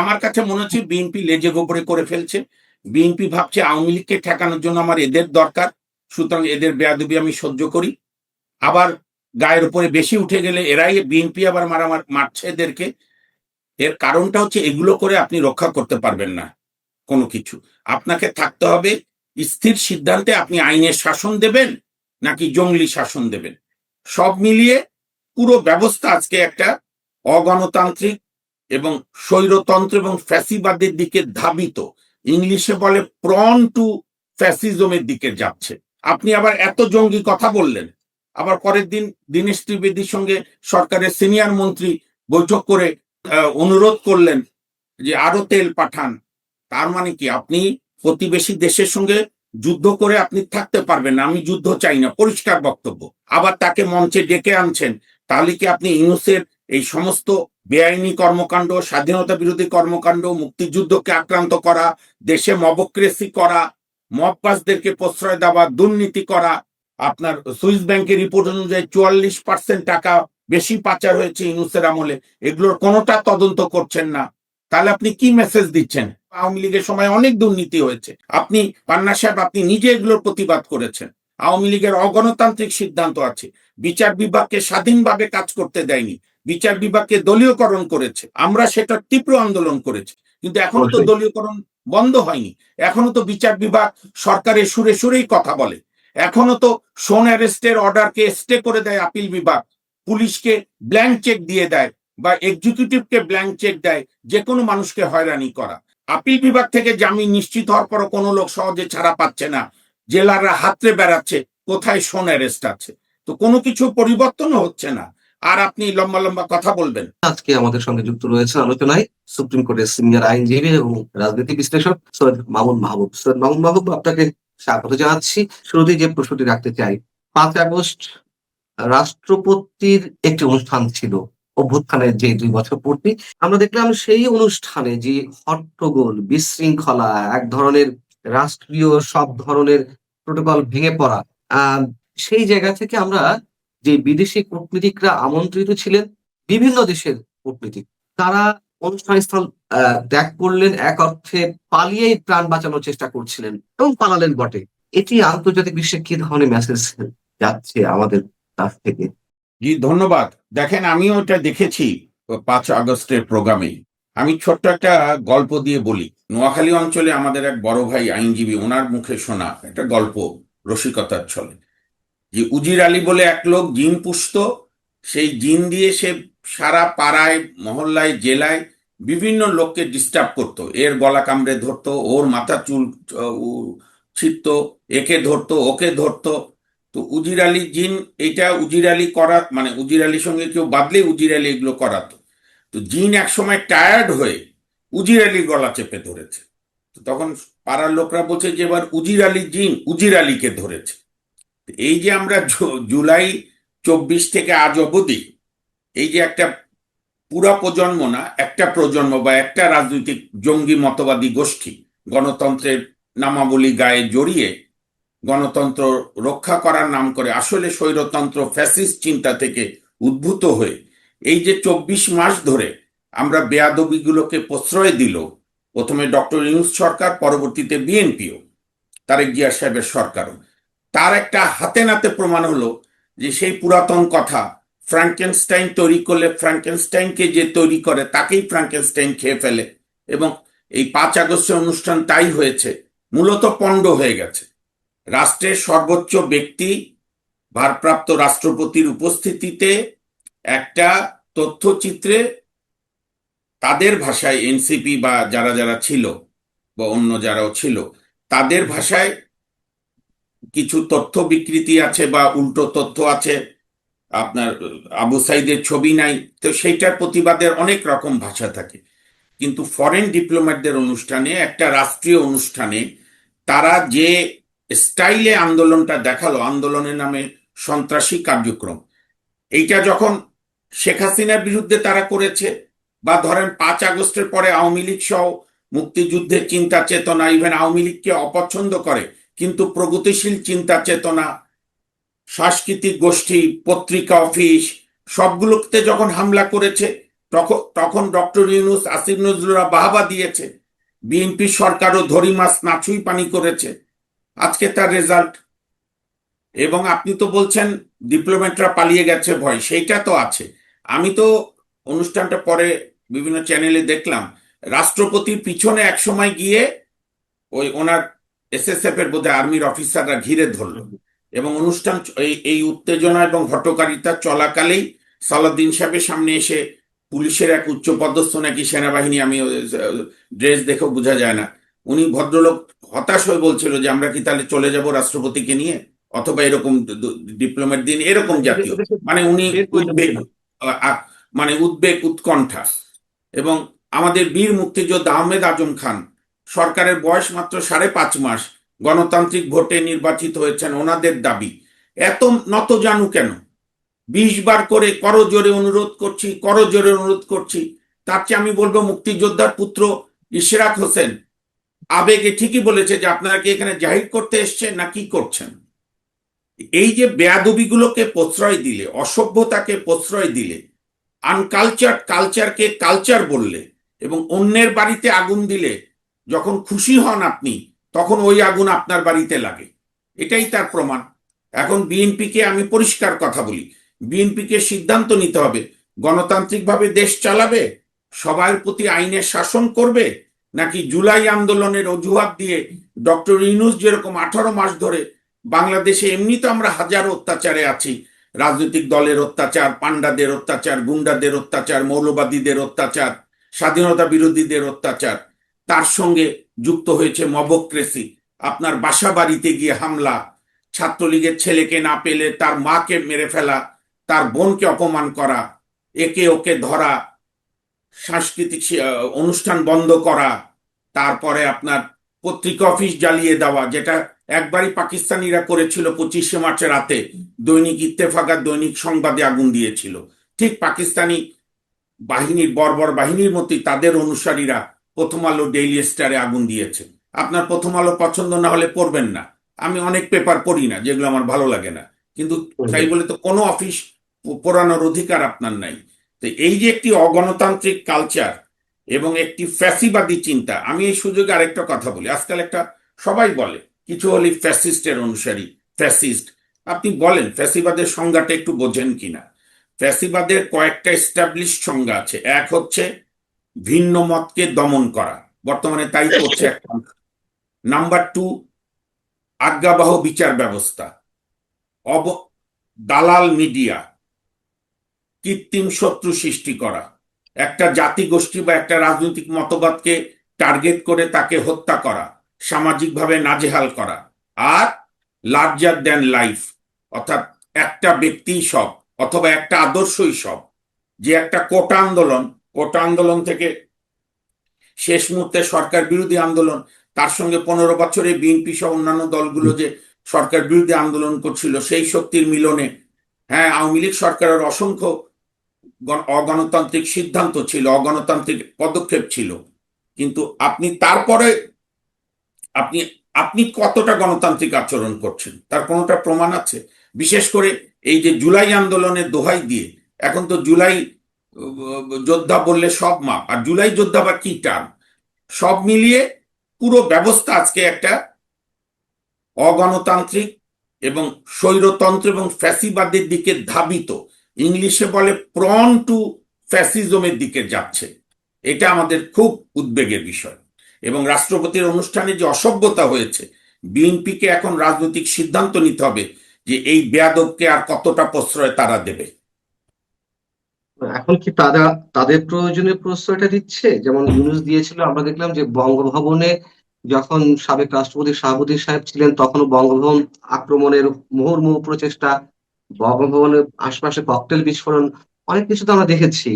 আমার কাছে মনে হচ্ছে বিএনপি লেজে গোবরে করে ফেলছে। বিএনপি ভাবছে আওয়ামী লীগকে ঠেকানোর জন্য আমার এদের দরকার, সুতরাং এদের বেয়াদবি আমি সহ্য করি। আবার গায়ের উপরে বেশি উঠে গেলে এরাই বিএনপি আবার মারছে এদেরকে। এর কারণটা হচ্ছে এগুলো করে আপনি রক্ষা করতে পারবেন না কোনো কিছু। আপনাকে থাকতে হবে স্থির সিদ্ধান্তে, আপনি আইনের শাসন দেবেন নাকি জঙ্গলি শাসন দেবেন। সব মিলিয়ে পুরো ব্যবস্থা আজকে একটা অগণতান্ত্রিক এবং স্বৈরতন্ত্র এবং ফ্যাসিবাদের দিকে ধাবিত, ইংলিশে বলে প্রন টু ফ্যাসিজমের দিকে যাচ্ছে। আপনি আবার এত জঙ্গি কথা বললেন, আবার পরের দিন দীনেশ ত্রিবেদীর সঙ্গে সরকারের সিনিয়র মন্ত্রী বৈঠক করে অনুরোধ করলেন যে আরো তেল পাঠান। তার মানে কি আপনি প্রতিবেশী দেশের সঙ্গে যুদ্ধ করে আপনি থাকতে পারবেন না, আমি যুদ্ধ চাই না, পরিষ্কার বক্তব্য। আবার তাকে মঞ্চে ডেকে আনছেন, তাহলে কি আপনি ইউনূসের এই সমস্ত বেআইনি কর্মকাণ্ড, স্বাধীনতা বিরোধী কর্মকাণ্ড, মুক্তিযুদ্ধকে আক্রান্ত করা, দেশে মবক্রেসি করা, মববাসদেরকে প্রশ্রয় দেওয়া, দুর্নীতি করা, আপনার সুইস ব্যাংকের রিপোর্ট অনুযায়ী 44% টাকা বেশি পাচার হয়েছে ইউনূসের আমলে, এগুলোর কোনোটা তদন্ত করছেন না, তাহলে আপনি কি মেসেজ দিচ্ছেন? আওয়ামী লীগের সময় অনেক দুর্নীতি হয়েছে, আপনি পান্না সাহেব আপনি নিজে এগুলোর প্রতিবাদ করেছেন। আওয়ামী লীগের অগণতান্ত্রিক সিদ্ধান্ত আছে, বিচার বিভাগকে স্বাধীনভাবে কাজ করতে দেয়নি, বিচার বিভাগকে দলীয়করণ করেছে, আমরা সেটা তীব্র আন্দোলন করেছি, কিন্তু এখনো তো দলীয়করণ বন্ধ হয়নি। এখনো তো বিচার বিভাগ সরকারের সুরে সুরেই কথা বলে, এখনো তো শোন অ্যারেস্টের অর্ডারকে স্টে করে দেয় আপিল বিভাগ, পুলিশকে ব্ল্যাঙ্ক চেক দিয়ে দেয় বা এক্সিকিউটিভকে ব্ল্যাঙ্ক চেক দেয় যে কোনো মানুষকে হয়রানি করা। আপিল বিভাগ থেকে জামিন নিশ্চিত হওয়ার পরও কোনো লোক সহজে ছাড়া পাচ্ছে না, জেলাররা হাতড়ে বেড়াচ্ছে কোথায় শোন অ্যারেস্ট আছে, তো কোনো কিছু পরিবর্তনও হচ্ছে না, আর আপনি লম্বা লম্বা কথা বলবেন। আজকে আমাদের সঙ্গে যুক্ত রয়েছে আলোচনায় সুপ্রিম কোর্টের সিনিয়র আইনজীবী এবং রাজনীতি বিশ্লেষক সৈয়দ মামুন মাহবুব। সৈয়দ মামুন মাহবুব, আপনাকে স্বাগত জানাচ্ছি। শুরুতেই যে প্রশ্নটি রাখতে চাই, 5 আগস্ট রাষ্ট্রপতির একটি অনুষ্ঠান ছিল, অভ্যুত্থানের যে 2 বছর পূর্তি। আমরা দেখলাম সেই অনুষ্ঠানে যে হট্টগোল, বিশৃঙ্খলা, এক ধরনের রাষ্ট্রীয় সব ধরনের প্রোটোকল ভেঙে পড়া, সেই জায়গা থেকে আমরা যে বিদেশি কূটনীতিকরা আমন্ত্রিত ছিলেন, বিভিন্ন দেশের কূটনীতিক, তারা অনুষ্ঠান স্থল ত্যাগ করলেন, এক অর্থে পালিয়েই প্রাণ বাঁচানোর চেষ্টা করছিলেন এবং পালালেন বটে। এটি আন্তর্জাতিক বিশ্বে কি ধরনের মেসেজ যাচ্ছে আমাদের কাছ থেকে? জি ধন্যবাদ। দেখেন, আমিও এটা দেখেছি 5 আগস্টের প্রোগ্রামে। আমি ছোট্ট একটা গল্প দিয়ে বলি। নোয়াখালী অঞ্চলে আমাদের এক বড় ভাই আইনজীবী, ওনার মুখে শোনা একটা গল্প রসিকতার ছলে, যে উজির আলী বলে এক লোক জিন পুষত, সেই জিন দিয়ে সে সারা পাড়ায়, মহল্লায়, জেলায় বিভিন্ন লোককে ডিস্টার্ব করতো, এর গলা কামড়ে ধরতো, ওর মাথা চুল ছিঁড়ত, একে ধরতো, ওকে ধরতো। তো উজির আলী জিন, এটা উজির আলী করা মানে উজির আলীর সঙ্গে কেউ বাদলে উজির আলী এগুলো করাতো। তো জিন এক সময় টায়ার্ড হয়ে উজির আলীর গলা চেপে ধরেছে। তো তখন পাড়ার লোকরা বলছে যে এবার উজির আলী জিন উজির আলীকে ধরেছে। এই যে আমরা জুলাই 24 থেকে আজ অবধি এই যে একটা পুরা প্রজন্ম না, একটা প্রজন্ম বা একটা রাজনৈতিক জঙ্গি মতবাদী গোষ্ঠী গণতন্ত্রের নামাবলী গায়ে জড়িয়ে গণতন্ত্র রক্ষা করার নাম করে আসলে স্বৈরতন্ত্র ফ্যাসিস্ট চিন্তা থেকে উদ্ভূত হয়ে এই যে 24 মাস ধরে আমরা বেয়াদবিগুলোকে প্রশ্রয় দিল, প্রথমে ডক্টর ইউনূস সরকার, পরবর্তীতে বিএনপিও, তারেক জিয়া সাহেবের সরকারও, তার একটা হাতে নাতে প্রমাণ হলো যে সেই পুরাতন কথা, ফ্র্যাঙ্কেনস্টাইন তৈরি করলে ফ্র্যাঙ্কেনস্টাইনকে যে তৈরি করে তাকেই ফ্র্যাঙ্কেনস্টাইন খেয়ে ফেলে, এবং এই 5 আগস্টের অনুষ্ঠান তাই হয়েছে, মূলত পণ্ড হয়ে গেছে। রাষ্ট্রের সর্বোচ্চ ব্যক্তি ভারপ্রাপ্ত রাষ্ট্রপতির উপস্থিতিতে একটা তথ্যচিত্রে তাদের ভাষায়, এনসিপি বা যারা যারা ছিল বা অন্য যারাও ছিল তাদের ভাষায় কিছু তথ্য বিকৃতি আছে বা উল্টো তথ্য আছে, আপনার আবু সাইদের ছবি নাই, তো সেইটার প্রতিবাদের অনেক রকম ভাষা থাকে। কিন্তু ফরেন ডিপ্লোম্যাটদের অনুষ্ঠানে, একটা রাষ্ট্রীয় অনুষ্ঠানে তারা যে স্টাইলে আন্দোলনটা দেখালো, আন্দোলনের নামে সন্ত্রাসী কার্যক্রম, এইটা যখন শেখ হাসিনার বিরুদ্ধে তারা করেছে, বা ধরেন 5 আগস্টের পরে আওয়ামী লীগ সহ মুক্তিযুদ্ধের চিন্তা চেতনা, ইভেন আওয়ামী লীগকে অপছন্দ করে কিন্তু প্রগতিশীল চিন্তা চেতনা, সাংস্কৃতিক গোষ্ঠী, পত্রিকা অফিস, সবগুলোতে যখন হামলা করেছে, তখন তখন ডক্টর ইউনূস, আসিফ নজরুলরা বাহবা দিয়েছে, বিএনপি সরকারও ধরি মাছ নাছুই পানি করেছে। আজকে তার রেজাল্ট। এবং আপনি তো বলছেন ডিপ্লোম্যাটরা পালিয়ে গেছে ভয়, সেইটা তো আছে। আমি তো অনুষ্ঠানটা পরে বিভিন্ন চ্যানেলে দেখলাম, রাষ্ট্রপতির পিছনে এক সময় গিয়ে ওই ওনার এসএসএফ এর বোধহয় আর্মির অফিসাররা ঘিরে ধরলো, এবং অনুষ্ঠান এই উত্তেজনা এবং হটকারিতা চলাকালেই সালাউদ্দিন সাহেবের সামনে এসে পুলিশের এক উচ্চপদস্থ নাকি সেনাবাহিনী, আমি ড্রেস দেখেও বোঝা যায় না, উনি ভদ্রলোক হতাশ হয়ে বলছিল যে আমরা কি তাহলে চলে যাব রাষ্ট্রপতিকে নিয়ে, অথবা এরকম ডিপ্লোমেট দিন, এরকম জাতীয়, মানে উনি বের করে উদ্বেগ, দিয়েছিলাম। মানে উদ্বেগ উৎকণ্ঠা। এবং আমাদের বীর মুক্তিযোদ্ধা আহমেদ আজম খান, সরকারের বয়স মাত্র 5.5 মাস, গণতান্ত্রিক ভোটে নির্বাচিত হয়েছেন, ওনাদের দাবি এত নত জানু কেন? 20 বার করে করজোরে অনুরোধ করছি, করজোরে অনুরোধ করছি। তার চেয়ে আমি বলবো মুক্তিযোদ্ধার পুত্র ইশরাক হোসেন আবেগে ঠিকই বলেছে যে আপনারা কি এখানে জাহির করতে এসছেন না কি করছেন? এই যে বেয়াদবিগুলোকে প্রশ্রয় দিলে, অসভ্যতাকে প্রশ্রয় দিলে, আনকালচার কালচারকে কালচার বললে, এবং অন্যের বাড়িতে আগুন দিলে যখন খুশি হন আপনি, তখন ওই আগুন আপনার বাড়িতে লাগে, এটাই তার প্রমাণ। এখন বিএনপিকে আমি পরিষ্কার কথা বলি, বিএনপিকে সিদ্ধান্ত নিতে হবে, গণতান্ত্রিকভাবে দেশ চালাবে, সবার প্রতি আইনের শাসন করবে, নাকি জুলাই আন্দোলনের অজুহাত দিয়ে ডক্টর ইউনূস যেরকম 18 মাস ধরে, বাংলাদেশে এমনি তো আমরা হাজারো অত্যাচারে আছি, রাজনৈতিক দলের অত্যাচার, পান্ডাদের অত্যাচার, গুন্ডাদের অত্যাচার, মৌলবাদীদের অত্যাচার, স্বাধীনতা বিরোধীদের অত্যাচার, তার সঙ্গে যুক্ত হয়েছে মবক্রেসি, আপনার বাসা বাড়িতে গিয়ে হামলা, ছাত্রলীগের ছেলেকে না পেলে তার মাকে মেরে ফেলা, তার বোনকে অপমান করা, একে ওকে ধরা, সাংস্কৃতিক অনুষ্ঠান বন্ধ করা, তারপরে আপনার পত্রিকা অফিস জ্বালিয়ে দেওয়া, যেটা একবারই পাকিস্তানিরা করেছিল 25শে মার্চের রাতে, দৈনিক ইত্তেফাক আর দৈনিক সংবাদে আগুন দিয়েছিল। ঠিক পাকিস্তানি বাহিনীর, বর্বর বাহিনীর মতোই তাদের অনুসারীরা প্রথম আলো, ডেইলি স্টারে আগুন দিয়েছে। আপনার প্রথম আলো পছন্দ না হলে পড়বেন না, আমি অনেক পেপার পড়ি না যেগুলো আমার ভালো লাগে না, কিন্তু তাই বলে তো কোনো অফিস পোড়ানোর অধিকার আপনার নাই। তো এই যে একটি অগণতান্ত্রিক কালচার এবং একটি ফ্যাসিবাদী চিন্তা, আমি এই সুযোগে আরেকটা কথা বলি, আজকাল একটা সবাই বলে কিছু হলে ফ্যাসিস্টের অনুসারী, ফ্যাসিস্ট। আপনি বলেন ফ্যাসিবাদের সংজ্ঞাটা একটু বোঝেন কিনা? ফ্যাসিবাদের কয়েকটা এস্টাবলিশ সংজ্ঞা আছে। এক হচ্ছে ভিন্ন মতকে দমন করা, বর্তমানে তাই করছে একটা। নাম্বার 2, আজ্ঞাবহ বিচার ব্যবস্থা, অব দালাল মিডিয়া, কৃত্রিম শত্রু সৃষ্টি করা, একটা জাতিগোষ্ঠী বা একটা রাজনৈতিক মতবাদকে টার্গেট করে তাকে হত্যা করা, সামাজিকভাবে নাজেহাল করা, আর লার্জার দ্যান লাইফ, অর্থাৎ একটা ব্যক্তি সব, অথবা একটা আদর্শই সব। যে একটা কোটা আন্দোলন থেকে শেষ মুহূর্তে সরকার বিরোধী আন্দোলন, তার সঙ্গে 15 বছরে বিএনপি সহ অন্যান্য দলগুলো যে সরকার বিরোধী আন্দোলন করছিল, সেই শক্তির মিলনে, হ্যাঁ, আওয়ামী লীগ সরকারের অসংখ্য অগণতান্ত্রিক সিদ্ধান্ত ছিল, অগণতান্ত্রিক পদক্ষেপ ছিল, কিন্তু আপনি তারপরে আপনি আপনি কতটা গণতান্ত্রিক আচরণ করছেন তার কোনোটা প্রমাণ আছে? বিশেষ করে এই যে জুলাই আন্দোলনের দোহাই দিয়ে, এখন তো জুলাই যোদ্ধা বললে সব মাপ, আর জুলাই যোদ্ধা বা কি টার্ম, সব মিলিয়ে পুরো ব্যবস্থা আজকে একটা অগণতান্ত্রিক এবং স্বৈরতন্ত্র এবং ফ্যাসিবাদের দিকে ধাবিত, ইংলিশে বলে প্রন টু ফ্যাসিজমের দিকে যাচ্ছে। এটা আমাদের খুব উদ্বেগের বিষয়। এবং রাষ্ট্রপতির অনুষ্ঠানে যে অসভ্যতা হয়েছে, বিএনপিকে এখন রাজনৈতিক সিদ্ধান্ত নিতে হবে যে এই বেয়াদবকে আর কতটা প্রশ্রয় তারা দেবে। এখন কি তারা তাদের প্রয়োজনে প্রশ্রয়টা দিচ্ছে? যেমন ইউনূস দিয়েছিল, আমরা দেখলাম যে বঙ্গভবনে যখন সাবেক রাষ্ট্রপতি শাহাবুদ্দিন সাহেব ছিলেন, তখনও বঙ্গভবন আক্রমণের মুহুর্মুহু প্রচেষ্টা, বঙ্গভবনের আশপাশে ককটেল বিস্ফোরণ, অনেক কিছু তো আমরা দেখেছি।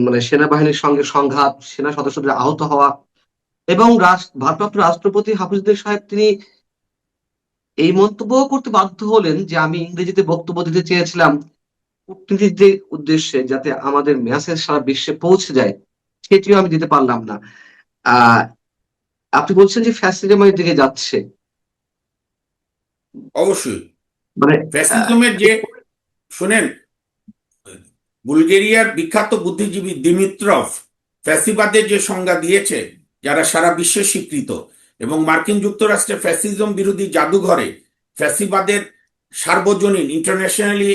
মানে সেনাবাহিনীর সঙ্গে সংঘাত, সেনা সদস্যদের আহত হওয়া, এবং ভারপ্রাপ্ত রাষ্ট্রপতি হাফিজুদ্দিন সাহেব তিনি এই মন্তব্য করতে বাধ্য হলেন যে আমি ইংরেজিতে বক্তব্য দিতে চেয়েছিলাম কূটনীতিকদের উদ্দেশ্যে, যাতে আমাদের মেসেজ সারা বিশ্বে পৌঁছে যায়, সেটিও আমি দিতে পারলাম না। আহ আপনি বলছেন যে ফ্যাসিজমের দিকে যাচ্ছে, অবশ্যই মানে ফ্যাসিজমের যে, শুনেন, বুলগেরিয়ার বিখ্যাত বুদ্ধিজীবী দিমিত্রভ ফ্যাসিবাদের যে সংজ্ঞা দিয়েছে, যারা সারা বিশ্বে স্বীকৃত, এবং মার্কিন যুক্তরাষ্ট্রে ফ্যাসিজম বিরোধী জাদুঘরে ফ্যাসিবাদের সার্বজনীন ইন্টারন্যাশনালি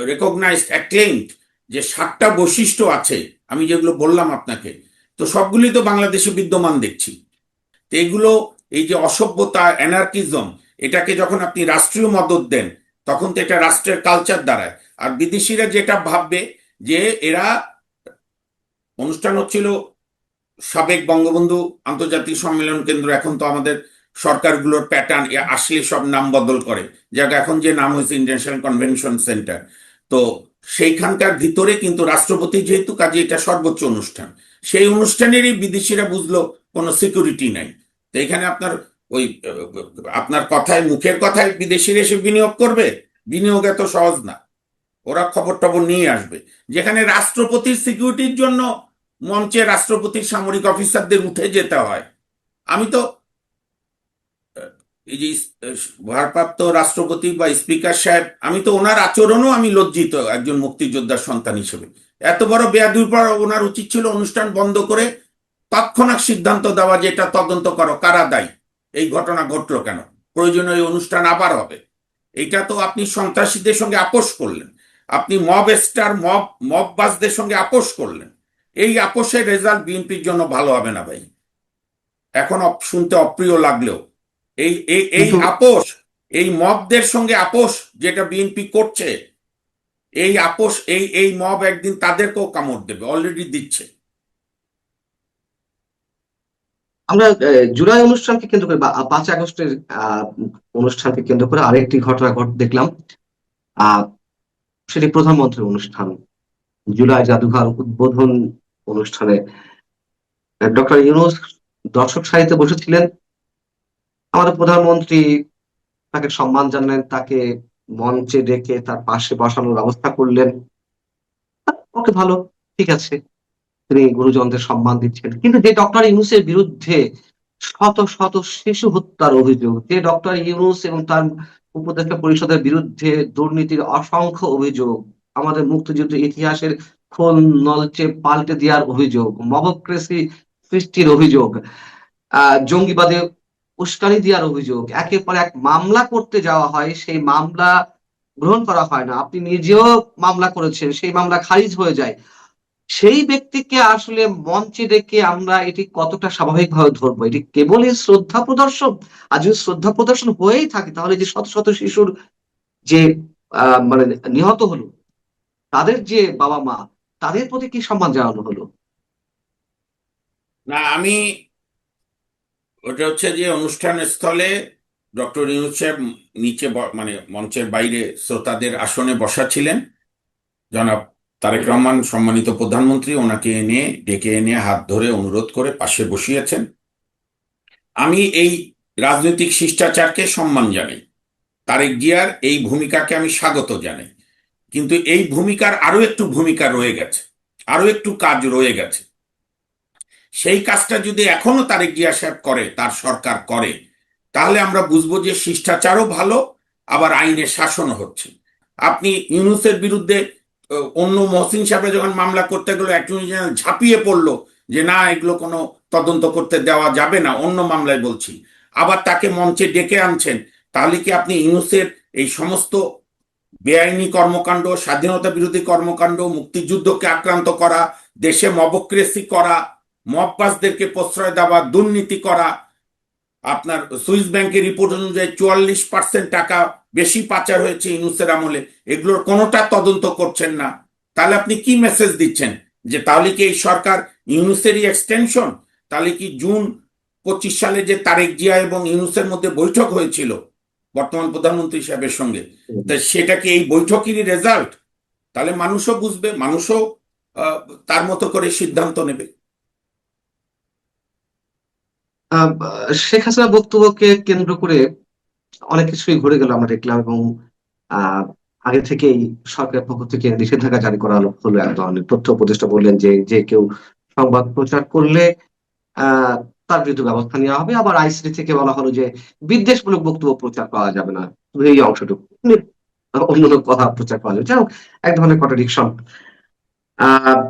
রেকগনাইজড অ্যাক্লেইমড যে 7টা বৈশিষ্ট্য আছে, আমি যেগুলো বললাম আপনাকে, তো সবগুলি তো বাংলাদেশে বিদ্যমান দেখছি। তো এগুলো, এই যে অসভ্যতা, অ্যানার্কিজম, এটাকে যখন আপনি রাষ্ট্রীয় মদত দেন, তখন তো এটা রাষ্ট্রের কালচার দাঁড়ায়। আর বিদেশিরা যেটা ভাববে যে এরা, অনুষ্ঠান হচ্ছিল সাবেক বঙ্গবন্ধু আন্তর্জাতিক সম্মেলন কেন্দ্র, এখন তো আমাদের সরকারগুলোর প্যাটার্ন আসলে সব নাম বদল করে, যাক এখন যে নাম হয়েছে ইন্টারন্যাশনাল কনভেনশন সেন্টার। তো সেইখানকার ভিতরে কিন্তু রাষ্ট্রপতি যেহেতু, কাজে এটা সর্বোচ্চ অনুষ্ঠান, সেই অনুষ্ঠানেরই বিদেশিরা বুঝলো কোনো সিকিউরিটি নাই। তো এখানে আপনার ওই আপনার কথায়, মুখের কথায় বিদেশিরা এসে বিনিয়োগ করবে, বিনিয়োগ এত সহজ না। ওরা খবর টবর নিয়ে আসবে। যেখানে রাষ্ট্রপতির সিকিউরিটির জন্য মঞ্চে রাষ্ট্রপতির সামরিক অফিসারদের উঠে যেতে হয়। আমি তো এই যে ভারপ্রাপ্ত রাষ্ট্রপতি বা স্পিকার সাহেব, আমি তো ওনার আচরণও আমি লজ্জিত একজন মুক্তিযোদ্ধার সন্তান হিসেবে। এত বড় বেয়াদবির পর ওনার উচিত ছিল অনুষ্ঠান বন্ধ করে তৎক্ষণাৎ সিদ্ধান্ত দেওয়া যে এটা তদন্ত করো, কারা দায়ী, এই ঘটনা ঘটলো কেন, প্রয়োজনে এই অনুষ্ঠান আবার হবে। এটা তো আপনি সন্ত্রাসীদের সঙ্গে আপোষ করলেন, আপনি মব স্টার, মববাজদের সঙ্গে আপোষ করলেন। এই আপোষের রেজাল্ট বিএনপির জন্য ভালো হবে না ভাই, এখন শুনতে অপ্রিয় লাগলেও। এই এই এই কিন্তু আপোষ, এই মবদের সঙ্গে আপোষ যেটা বিএনপি করছে, এই আপোষ, এই মব একদিন তাদেরকেও কামড় দেবে, অলরেডি দিচ্ছে। আমরা জুলাই অনুষ্ঠানকে কেন্দ্র করে বা 5 আগস্টের অনুষ্ঠানকে কেন্দ্র করে আরেকটি ঘটনা দেখলাম। আহ সেটি প্রধানমন্ত্রীর অনুষ্ঠান, জুলাই জাদুঘর উদ্বোধন অনুষ্ঠানে ডক্টর ইউনূস দর্শক সারিতে বসেছিলেন। আমাদের প্রধানমন্ত্রী তাকে সম্মান জানালেন, তাকে মঞ্চে ডেকে তার পাশে বসানোর ব্যবস্থা করলেন। ওকে, ভালো, ঠিক আছে, তিনি গুরুজনদের সম্মান দিচ্ছেন। কিন্তু যে ডক্টর ইউনূসের বিরুদ্ধে শত শত শিশু হত্যার অভিযোগ, যে ডক্টর ইউনূস এবং তার উপদেষ্টা পরিষদের বিরুদ্ধে দুর্নীতির অসংখ্য অভিযোগ, আমাদের মুক্তিযুদ্ধের ইতিহাসের খোল নলচে পাল্টে দেওয়ার অভিযোগ, মবক্রেসি সৃষ্টির অভিযোগ, জঙ্গিবাদে উস্কানি দেওয়ার অভিযোগ, একের পর এক মামলা করতে যাওয়া হয়, সেই মামলা গ্রহণ করা হয় না। আপনি নিজেও মামলা করেছেন, সেই মামলা খারিজ হয়ে যায়। সেই ব্যক্তিকে আসলে মঞ্চে ডেকে আমরা এটি কতটা স্বাভাবিকভাবে ধরবো? এটি কেবলই শ্রদ্ধা প্রদর্শন? আর যদি শ্রদ্ধা প্রদর্শন হয়েই থাকে, তাহলে যে শত শত শিশুর যে মানে নিহত হলো, তাদের যে বাবা মা, তাদের প্রতি কি সম্মান জানানো হলো? না, আমি, ওটা হচ্ছে যে অনুষ্ঠান স্থলে ডক্টর ইউনূস সাহেব নিচে মানে মঞ্চের বাইরে শ্রোতাদের আসনে বসা ছিলেন। জনাব তারেক রহমান সম্মানিত প্রধানমন্ত্রী ওনাকে এনে, ডেকে এনে হাত ধরে অনুরোধ করে পাশে বসিয়েছেন। আমি এই রাজনৈতিক শিষ্টাচারকে সম্মান জানাই, তারেক জিয়ার এই ভূমিকাকে আমি স্বাগত জানাই। কিন্তু এই ভূমিকার আরো একটু ভূমিকা রয়ে গেছে, আরো একটু কাজ রয়ে গেছে। সেই কাজটা যদি এখনো তারেক জিয়া সাহেব করে, তার সরকার করে, তাহলে আমরা বুঝবো যে শিষ্টাচারও ভালো, আবার আইনের শাসনও হচ্ছে। আপনি ইউনূসের বিরুদ্ধে অন্য মহসিন সাহেব যখন মামলা করতে গেল, অ্যাটর্নি জেনারেল ঝাঁপিয়ে পড়লো যে না, এগুলো কোনো তদন্ত করতে দেওয়া যাবে না, অন্য মামলায় বলছি, আবার তাকে মঞ্চে ডেকে আনছেন। তাহলে কি আপনি ইউনূসের এই সমস্ত বেআইনি কর্মকাণ্ড, স্বাধীনতা বিরোধী কর্মকাণ্ড, মুক্তিযুদ্ধকে আক্রান্ত করা, দেশে মবক্রেসি করা, মববাজদেরকে প্রশ্রয় দেওয়া, দুর্নীতি করা, আপনার সুইস ব্যাংকের রিপোর্ট অনুযায়ী 44% টাকা বেশি পাচার হয়েছে ইউনূসের আমলে, এগুলোর কোনোটা তদন্ত করছেন না? তাহলে আপনি কি মেসেজ দিচ্ছেন? যে তাহলে কি এই সরকার ইউনূসেরই এক্সটেনশন? তাহলে কি জুন 25 সালে যে তারেক জিয়া এবং ইউনূসের মধ্যে বৈঠক হয়েছিল বর্তমান প্রধানমন্ত্রী সাহেবের সঙ্গে, তা সেটা কি এই বৈঠকেরই রেজাল্ট? তাহলে মানুষও বুঝবে, মানুষও তার মতো করে সিদ্ধান্ত নেবে। আহ শেখ হাসিনার বক্তব্যকে কেন্দ্র করে অনেক কিছুই ঘুরে গেল আমরা দেখলাম, এবং আহ আগে থেকেই সরকারের পক্ষ থেকে নিষেধাজ্ঞা জারি করা হলো। এক ধরনের তথ্য উপদেষ্টা বললেন যে যে কেউ সংবাদ প্রচার করলে আহ তার বিরুদ্ধে ব্যবস্থা নেওয়া হবে। আবার আইসিটি থেকে বলা হলো যে বিদ্বেষমূলক বক্তব্য প্রচার করা যাবে না, শুধু এই অংশটুকু, অন্য কথা প্রচার করা যাবে। যাই হোক, এক ধরনের কন্ট্রাডিকশন। আহ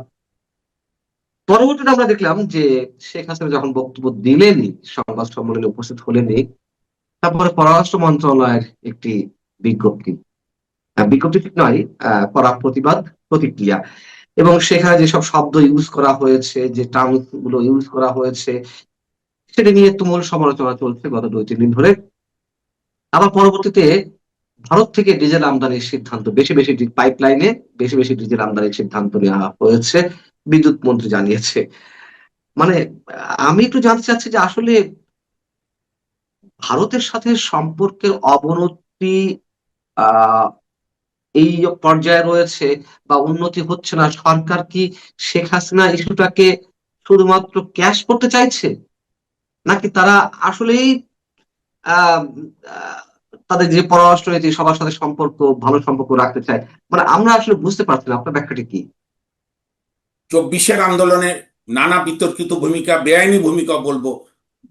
পরবর্তীতে আমরা দেখলাম যে শেখ হাসিনা যখন বক্তব্য দিলেনই, সংবাদ সম্মেলনে উপস্থিত হলেনই, তারপরে পররাষ্ট্র মন্ত্রণালয়ের একটি বিজ্ঞপ্তি, বিজ্ঞপ্তি ঠিক নয়, করা প্রতিবাদ, প্রতিক্রিয়া, এবং সেখানে যেসব শব্দ ইউজ করা হয়েছে, যে টার্ম গুলো ইউজ করা হয়েছে, সেটা নিয়ে তুমুল সমালোচনা চলছে গত 2-3 দিন ধরে। আবার পরবর্তীতে ভারত থেকে ডিজেল আমদানির সিদ্ধান্ত, বেশি বেশি পাইপলাইনে বেশি বেশি ডিজেল আমদানির সিদ্ধান্ত নেওয়া হয়েছে, বিদ্যুৎ মন্ত্রী জানিয়েছে। মানে আমি একটু জানতে চাচ্ছি যে আসলে ভারতের সাথে সম্পর্কের অবনতি আহ এই পর্যায়ে রয়েছে বা উন্নতি হচ্ছে না, সরকার কি শেখ হাসিনা ইস্যুটাকে শুধুমাত্র ক্যাশ করতে চাইছে, নাকি তারা আসলেই আহ আহ, তাদের যে পররাষ্ট্রনীতি, সবার সাথে সম্পর্ক, ভালো সম্পর্ক রাখতে চায়? মানে আমরা আসলে বুঝতে পারছি না, আপনার ব্যাখ্যাটা কি? 24-এর আন্দোলনে নানা বিতর্কিত ভূমিকা, বেআইনি ভূমিকা বলবো,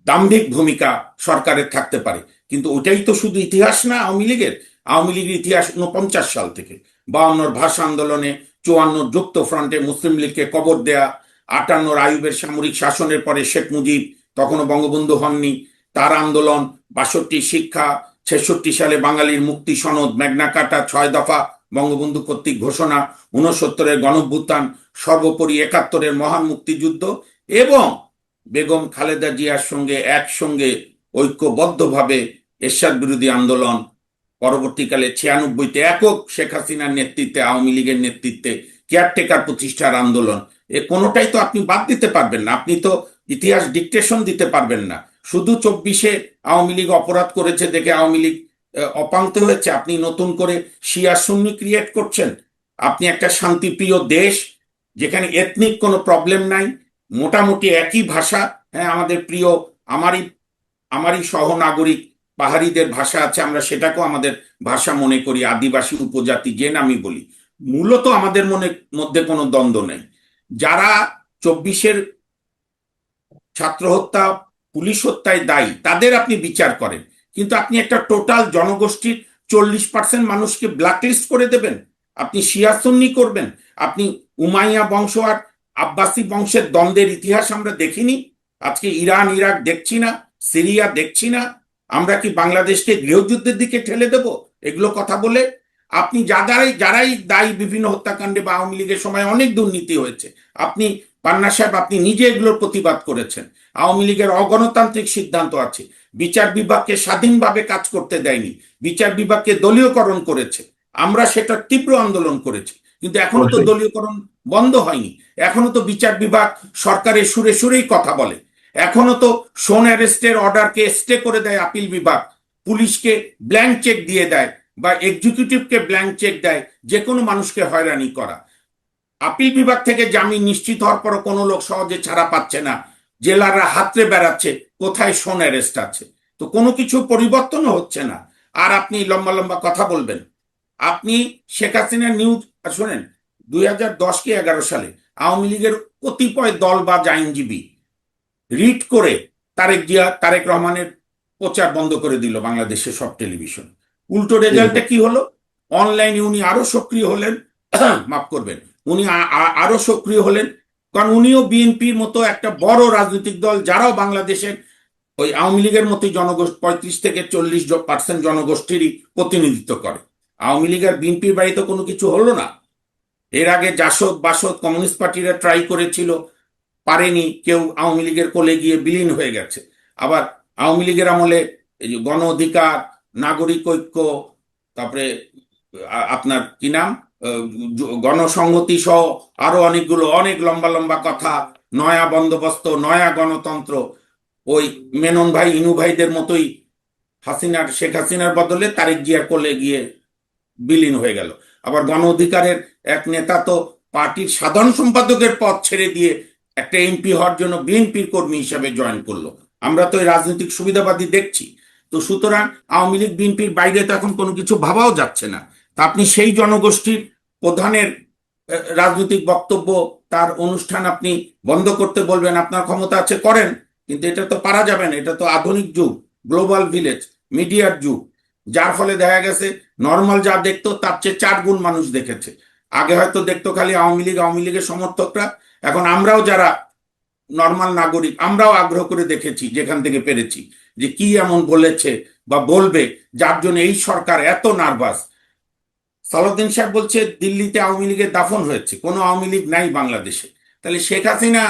দাম্ভিক ভূমিকা সরকারের থাকতে পারে, কিন্তু ওটাই তো শুধু ইতিহাস না আওয়ামী লীগের। আওয়ামী লীগের ইতিহাস 49 সাল থেকে, 52-র ভাষা আন্দোলনে, 54-র যুক্ত ফ্রন্টে মুসলিম লীগকে কবর দেয়া, 58-র আইয়ুবের সামরিক শাসনের পরে শেখ মুজিব তখনও বঙ্গবন্ধু হননি, তার আন্দোলন, 62 শিক্ষা, 66 সালে বাঙালির মুক্তি সনদ, ম্যাগনা কার্টা, 6 দফা বঙ্গবন্ধু কর্তৃক ঘোষণা, 69-এর গণঅভ্যুত্থান, সর্বোপরি 71-এর মহান মুক্তিযুদ্ধ এবং বেগম খালেদা জিয়ার সঙ্গে একসঙ্গে ঐক্যবদ্ধভাবে এরশাদ বিরোধী আন্দোলন, পরবর্তীকালে 96-তে একক শেখ হাসিনার নেতৃত্বে, আওয়ামী লীগের নেতৃত্বে কেয়ারটেকার প্রতিষ্ঠার আন্দোলন, এ কোনোটাই তো আপনি বাদ দিতে পারবেন না। আপনি তো ইতিহাস ডিকটেশন দিতে পারবেন না। শুধু 24-এ আওয়ামী লীগ অপরাধ করেছে দেখে আওয়ামী লীগ অপাঙ্ক্ত হয়েছে, আপনি নতুন করে শিয়া সুন্নি ক্রিয়েট করছেন। আপনি একটা শান্তিপ্রিয় দেশ, যেখানে এথনিক কোনো প্রবলেম নাই, মোটামুটি একই ভাষা। হ্যাঁ, আমাদের প্রিয়, আমারই আমারই সহনাগরিক পাহাড়িদের ভাষা আছে, আমরা সেটাকেও আমাদের ভাষা মনে করি, আদিবাসী উপজাতি যে নামই বলি। মূলত আমাদের মধ্যে কোনো দ্বন্দ্ব নেই। যারা 24-এর ছাত্র হত্যা, পুলিশ হত্যায় দায়ী, তাদের আপনি বিচার করেন, কিন্তু আপনি একটা টোটাল জনগোষ্ঠীর 40% মানুষকে ব্ল্যাকলিস্ট করে দেবেন। আপনি শিয়া সুন্নি করবেন। আপনি উমাইয়া বংশ আর আব্বাসি বংশের দ্বন্দ্বের ইতিহাস আমরা দেখিনি? আজকে ইরান ইরাক দেখছি না? সিরিয়া দেখছি না? আমরা কি বাংলাদেশকে গৃহযুদ্ধের দিকে ঠেলে দেব এগুলো কথা বলে? আপনি যারাই যারাই দায়ী বিভিন্ন হত্যাকাণ্ডে, বা আওয়ামী লীগের সময় অনেক দুর্নীতি হয়েছে, আপনি পান্না সাহেব আপনি নিজে এগুলোর প্রতিবাদ করেছেন। আওয়ামী লীগের অগণতান্ত্রিক সিদ্ধান্ত আছে, বিচার বিভাগকে স্বাধীনভাবে কাজ করতে দেয়নি, বিচার বিভাগকে দলীয়করণ করেছে, আমরা সেটা তীব্র আন্দোলন করেছি, কিন্তু এখনো তো অবশ্যই। দলীয়করণ বন্ধ হয়নি। এখনো তো বিচার বিভাগ সরকারের সুরে সুরেই কথা বলে। এখনো তো শোন অ্যারেস্টের অর্ডারকে স্টে করে দেয় আপিল বিভাগ, পুলিশকে ব্ল্যাঙ্ক চেক দিয়ে দেয়, বা এক্সিকিউটিভকে ব্ল্যাঙ্ক চেক দেয় যে কোনো মানুষকে হয়রানি করা। আপিল বিভাগ থেকে জামিন নিশ্চিত হওয়ার পরও কোনো লোক সহজে ছাড়া পাচ্ছে না, জেলাররা হাতড়ে বেড়াচ্ছে কোথায় শোন অ্যারেস্ট আছে। তো কোনো কিছু পরিবর্তনও হচ্ছে না, আর আপনি লম্বা লম্বা কথা বলবেন। আপনি শেখ হাসিনার নিউজ শোনেন, 2010 কি 11 সালে আওয়ামী লীগের কতিপয় দল বা আইনজীবী রিট করে তারেক রহমানের প্রচার বন্ধ করে দিল বাংলাদেশের সব টেলিভিশন। উল্টো রেজাল্টটা কি হলো? অনলাইনে উনি আরো সক্রিয় হলেন, মাফ করবেন, উনি আরো সক্রিয় হলেন, কারণ উনিও বিএনপির মতো একটা বড় রাজনৈতিক দল, যারাও বাংলাদেশের ওই আওয়ামী লীগের মতোই জনগোষ্ঠী 35 থেকে 40% জনগোষ্ঠীরই প্রতিনিধিত্ব করে। আওয়ামী লীগ আর বিএনপির বাড়িতে কোনো কিছু হলো না। এর আগে জাসদ বাসদ কমিউনিস্ট পার্টিরা ট্রাই করেছিল, পারেনি কেউ, আওয়ামী লীগের কোলে গিয়ে বিলীন হয়ে গেছে। আবার আওয়ামী লীগের আমলে এই যে গণ অধিকার, নাগরিক ঐক্য, তারপরে আপনার কি নাম, গণসংহতি সহ আরো অনেকগুলো, অনেক লম্বা লম্বা কথা, নয়া বন্দোবস্ত, নয়া গণতন্ত্র, ওই মেনন ভাই ইনু ভাইদের মতোই শেখ হাসিনার বদলে তারেক জিয়ার কোলে গিয়ে বিলীন হয়ে গেল। আবার গণ অধিকারের এক নেতা তো পার্টির সাধারণ সম্পাদকের পদ ছেড়ে দিয়ে একটা এমপি হওয়ার জন্য বিএনপির কর্মী হিসাবে জয়েন করলো। আমরা তো এই রাজনৈতিক সুবিধাবাদী দেখছি। তো সুতরাং আওয়ামী লীগ বিএনপির বাইরে তো এখন কোনো কিছু ভাবাও যাচ্ছে না। তা আপনি সেই জনগোষ্ঠীর প্রধানের রাজনৈতিক বক্তব্য, তার অনুষ্ঠান আপনি বন্ধ করতে বলবেন, আপনার ক্ষমতা আছে করেন, কিন্তু এটা তো পারা যাবে না। এটা তো আধুনিক যুগ, গ্লোবাল ভিলেজ, মিডিয়ার যুগ, যার ফলে দেখা গেছে নর্মাল যা দেখতো তার চেয়ে 4 গুণ মানুষ দেখেছে। আগে হয়তো দেখতো খালি আওয়ামী লীগের সমর্থকরা, এখন আমরাও যারা নর্মাল নাগরিক আমরাও আগ্রহ করে দেখেছি যেখান থেকে পেরেছি, যে কি এমন বলেছে বা বলবে যার জন্য এই সরকার এত নার্ভাস। সালাউদ্দিন সাহেব বলছে দিল্লিতে আওয়ামী লীগের দাফন হয়েছে, কোনো আওয়ামী লীগ নাই বাংলাদেশে। তাহলে শেখ হাসিনা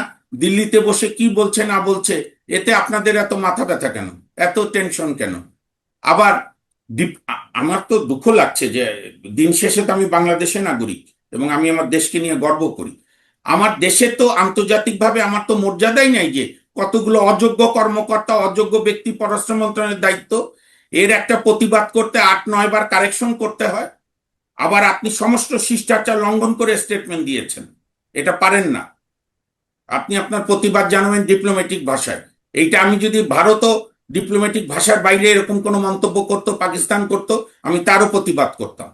দিল্লিতে বসে কি বলছে না বলছে, এতে আপনাদের এত মাথা ব্যথা কেন, এত টেনশন কেন? আবার আমার তো দুঃখ লাগছে যে দিন শেষে তো আমি বাংলাদেশে নাগরিক এবং আমি আমার দেশকে নিয়ে গর্ব করি। আমার দেশে তো আন্তর্জাতিকভাবে আমার তো মর্যাদাই নাই যে কতগুলো অযোগ্য কর্মকর্তা, অযোগ্য ব্যক্তি পররাষ্ট্র মন্ত্রণালয়ের দায়িত্ব, এর একটা প্রতিবাদ করতে 8-9 বার কারেকশন করতে হয়। আবার আপনি সমস্ত শিষ্টাচার লঙ্ঘন করে স্টেটমেন্ট দিয়েছেন, এটা পারেন না। আপনি আপনার প্রতিবাদ জানাবেন ডিপ্লোম্যাটিক ভাষায়। এইটা আমি যদি ভারতও ডিপ্লোম্যাটিক ভাষার বাইরে এরকম কোনো মন্তব্য করতো, পাকিস্তান করতো, আমি তারও প্রতিবাদ করতাম।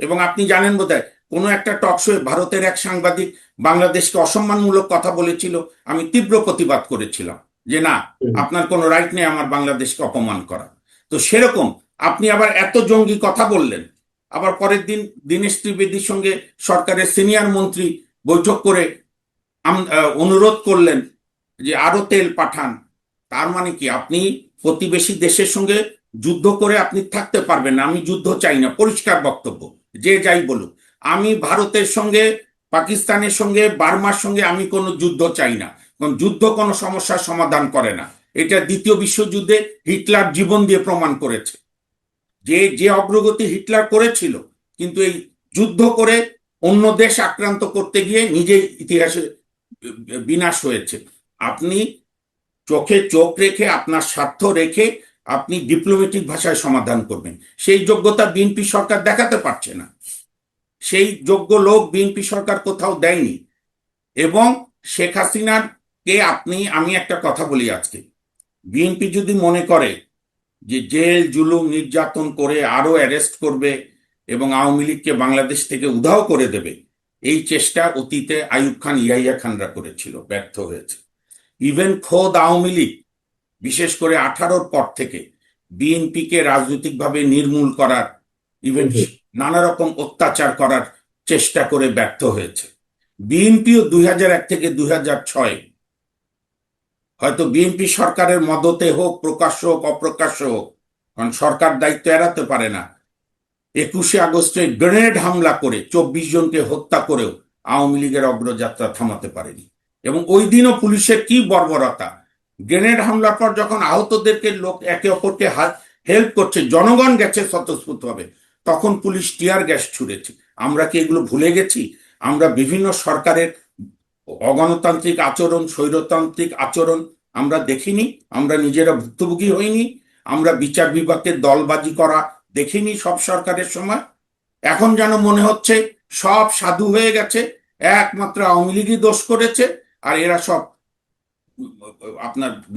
এবং আপনি জানেন বোধহয় কোনো একটা টক শোয়ে ভারতের এক সাংবাদিক বাংলাদেশকে অসম্মানমূলক কথা বলেছিল, আমি তীব্র প্রতিবাদ করেছিলাম যে না, আপনার কোনো রাইট নেই আমার বাংলাদেশকে অপমান করা। তো সেরকম আপনি আবার এত জঙ্গি কথা বললেন, আবার পরের দিন দীনেশ ত্রিবেদীর সঙ্গে সরকারের সিনিয়র মন্ত্রী বৈঠক করে অনুরোধ করলেন যে আরো তেল পাঠান। তার মানে কি আপনি প্রতিবেশী দেশের সঙ্গে যুদ্ধ করে আপনি থাকতে পারবেন না? আমি যুদ্ধ চাই না, পরিষ্কার বক্তব্য, যে যাই বলুক। আমি ভারতের সঙ্গে, পাকিস্তানের সঙ্গে, বার্মার সঙ্গে আমি কোনো যুদ্ধ চাই না, কারণ যুদ্ধ কোনো সমস্যার সমাধান করে না। এটা দ্বিতীয় বিশ্বযুদ্ধে হিটলার জীবন দিয়ে প্রমাণ করেছে যে যে অগ্রগতি হিটলার করেছিল, কিন্তু এই যুদ্ধ করে অন্য দেশ আক্রান্ত করতে গিয়ে নিজেই ইতিহাসে বিনাশ হয়েছে। আপনি চোখে চোখ রেখে, আপনার স্বার্থ রেখে আপনি ডিপ্লোম্যাটিক ভাষায় সমাধান করবেন, সেই যোগ্যতা বিএনপি সরকার দেখাতে পারছে না। সেই যোগ্য লোক বিএনপি সরকার কোথাও দেয়নি। এবং শেখ হাসিনার কে আমি একটা কথা বলি, আজকে বিএনপি যদি মনে করে যে জেল জুলুম নির্যাতন করে আরো অ্যারেস্ট করবে এবং আওয়ামী লীগকে বাংলাদেশ থেকে উধাও করে দেবে, এই চেষ্টা অতীতে আইয়ুব খান, ইয়াহিয়া খানরা করেছিল, ব্যর্থ হয়েছে। ইভেন খোদ আওয়ামী লীগ বিশেষ করে 18-র পর থেকে বিএনপিকে রাজনৈতিকভাবে নির্মূল করার, ইভেন নানা রকম অত্যাচার করার চেষ্টা করে ব্যর্থ হয়েছে। বিএনপিও 2001 থেকে 2006 হয়তো বিএনপি সরকারের মদতে হোক, প্রকাশ্য হোক অপ্রকাশ্য হোক, কারণ সরকার দায়িত্ব এড়াতে পারে না, 21শে আগস্টে গ্রেনেড হামলা করে 24 জনকে হত্যা করেও আওয়ামী লীগের অগ্রযাত্রা থামাতে পারেনি। এবং ওই দিনও পুলিশের কি বর্বরতা! গ্রেনেড হামলার পর যখন আহতদেরকে লোক একে অপরকে হেল্প করছে, জনগণ গেছে স্বতঃস্ফূর্তভাবে, তখন পুলিশ টিয়ার গ্যাস ছুড়েছে। আমরা কি এগুলো ভুলে গেছি? আমরা বিভিন্ন সরকারের অগণতান্ত্রিক আচরণ, স্বৈরতান্ত্রিক আচরণ আমরা দেখিনি? আমরা নিজেরা ভুক্তভোগী হইনি? আমরা বিচার বিভাগের দলবাজি করা দেখিনি সব সরকারের সময়? এখন যেন মনে হচ্ছে সব সাধু হয়ে গেছে, একমাত্র আওয়ামী লীগই দোষ করেছে, আর এরা সব আপনার